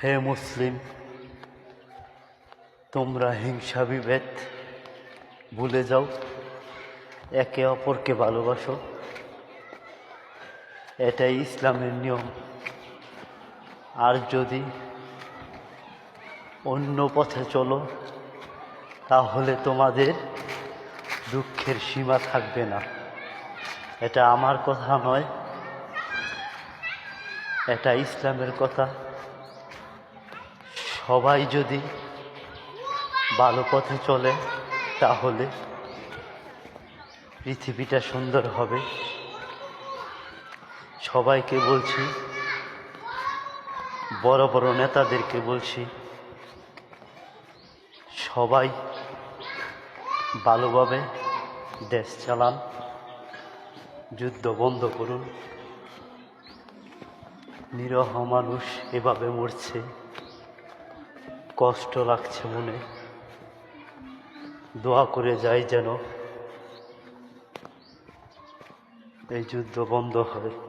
হে মুসলিম, তোমরা হিংসা বিভেদ ভুলে যাও, একে অপরকে ভালোবাসো। এটাই ইসলামের নিয়ম। আর যদি অন্য পথে চলো তাহলে তোমাদের দুঃখের সীমা থাকবে না। এটা আমার কথা নয়, এটা ইসলামের কথা। সবাই যদি ভালো পথে চলে তাহলে পৃথিবীটা সুন্দর হবে। সবাইকে বলছি, বড় বড় নেতাদেরকে বলছি, সবাই ভালোভাবে দেশ চালান, যুদ্ধ বন্ধ করুন। নিরীহ মানুষ এভাবে মরছে, কষ্ট লাগছে মনে। দোয়া করে যাই যেন এই যুদ্ধ বন্ধ হয়।